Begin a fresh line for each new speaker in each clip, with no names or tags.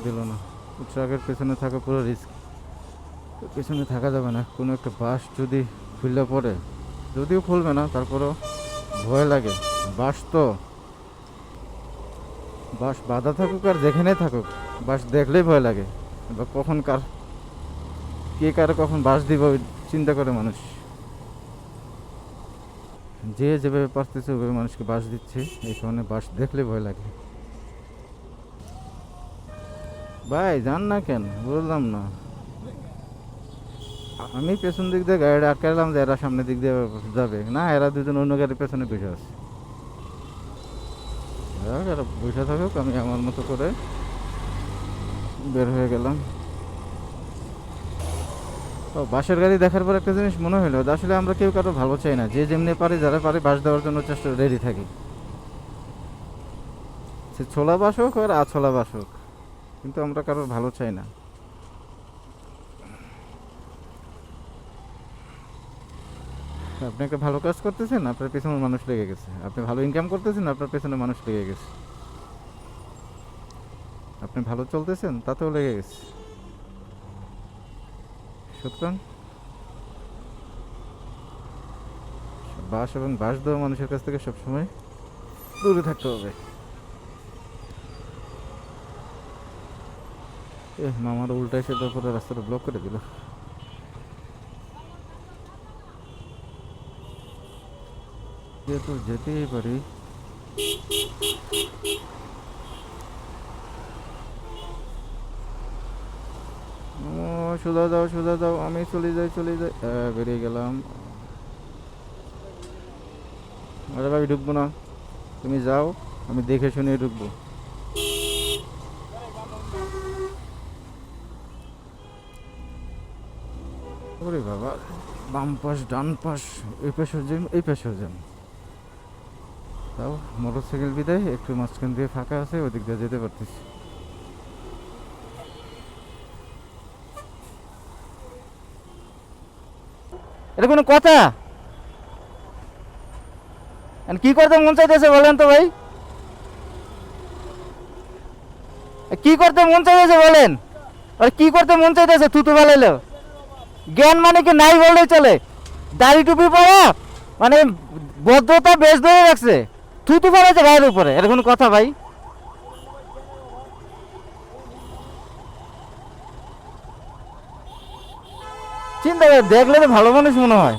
দিল না। ট্রাকের পেছনে থাকা পুরো রিস্ক, পেছনে থাকা যাবে না। কোনো একটা বাস যদি খুললে পড়ে, যদিও খুলবে না তারপরেও ভয় লাগে। বাস তো, বাস বাধা থাকুক আর যেখানে থাকুক, বাস দেখলেই ভয় লাগে। বা কখন কার কে কার কখন বাস দিব চিন্তা করে মানুষ। যে যেভাবে পারতেছে ওইভাবে মানুষকে বাস দিচ্ছে, এই কারণে বাস দেখলে ভয় লাগে। ভাই যান না কেন বললাম না। আমি পেছন দিক দিয়ে গাড়িটা আটকালাম যে এরা সামনের দিক দিয়ে যাবে না, এরা দুজন অন্য গাড়ির পেছনে বসে আছে। এরা বসে থাকুক, আমি আমার মতো করে বের হয়ে গেলাম। ও বাসের গাড়ি দেখার পর একটা জিনিস মনে হলো, আসলে আমরা কেউ কারো ভালো চাই না। যে যেমনি পারে, যারা পারে বাস দেওয়ার জন্য চেষ্টা রেডি থাকি। সে ছোলা বাস হোক আর আছোলা বাস হোক, কিন্তু আমরা কারোর ভালো চাই না। আপনি একটা ভালো কাজ করতেছেন, আপনার পেছনে মানুষ লেগে গেছে। আপনি ভালো ইনকাম করতেছেন, আপনার পেছনে মানুষ লেগে গেছে। আপনি ভালো চলতেছেন, তাতেও লেগে গেছে। সুতরাং বাস এবং বাস দেওয়া মানুষের কাছ থেকে সবসময় দূরে থাকতে হবে। মামার উল্টা এসে তারপরে রাস্তাটা ব্লক করে দিল। যেহেতু যেতেই পারি, ও সোজা যাও সোজা যাও, আমি চলে যাই চলে যাই। বেরিয়ে গেলাম। আরে ভাই ঢুকবো না, তুমি যাও, আমি দেখে শুনে ঢুকবো। ওরে বাবা, বাম পাশ ডান পাশ, এই পাশেও জ্যাম এই পাশেও জ্যাম। তাও মোটর সাইকেল বিদায় একটু মাঝখান দিয়ে ফাঁকা আছে, ওদিক দিয়ে যেতে পারতেছি। এটা কোনো কথা? কি করতে মন চাইতেছে বলেন তো ভাই, কি করতে মন চাইতেছে বলেন? আর কি করতে মন চাইতেছে? থুতু ফেলাইলো জ্ঞান মানে কি নাই বললেই চলে। দাড়ি টুপি পরা মানে ভদ্রতা বেশ ধরে রাখছে, থুতু ফেলাইছে ভাইয়ের উপরে, এর কোনো কথা ভাই? চিন্তা করে দেখলে তো ভালো মানুষ মনে হয়।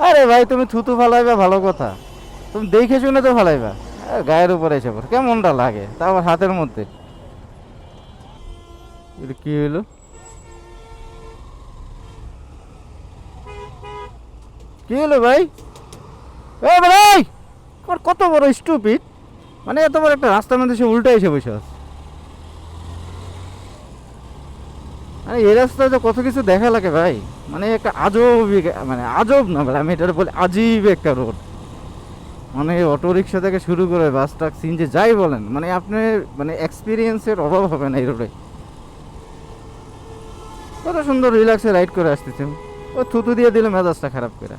আরে ভাই তুমি থুতু ফেলাইবা ভালো কথা, তুমি দেখে শুনে তো ফেলাইবা, গায়ের উপরে এসে পড়ে কেমনটা লাগে, তা আবার হাতের মধ্যে। এটা কি হইলো? কি হলো ভাই? এ ভাই, কত বড় স্টুপিড, মানে এত বড় একটা রাস্তার মধ্যে সে উল্টা এসে বসে আছে। মানে এই রাস্তায় তো কত কিছু দেখা লাগে ভাই, মানে একটা আজব, মানে আজব না ভাই, আমি এটা বলি আজীব একটা রোড। মানে অটো রিক্সা থেকে শুরু করে বাস ট্রাক সিনজি যাই বলেন, মানে আপনি মানে এক্সপিরিয়েন্সের অভাব হবে না এই রোডে। কত সুন্দর রিল্যাক্সে রাইড করে আসতেছে, ও থুতু দিয়ে দিল মেজাজটা খারাপ করে।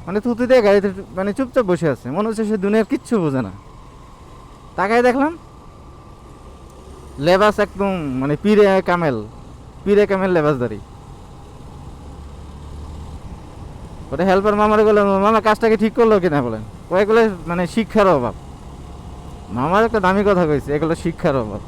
মানে থুতু দিয়ে গাড়িতে মানে চুপচাপ বসে আছে, মনে হচ্ছে সে দুনিয়ার কিচ্ছু বোঝে না। তাকায় দেখলাম লেবাস একদম মানে পিরে কামেল লেবাসদারি। ওটা হেল্পার মামারে বললাম, মামা কাজটাকে ঠিক করলো কিনা বলেন। ও এগুলো মানে শিক্ষার অভাব। মামার একটা দামি কথা কইছে, এগুলো শিক্ষার অভাব।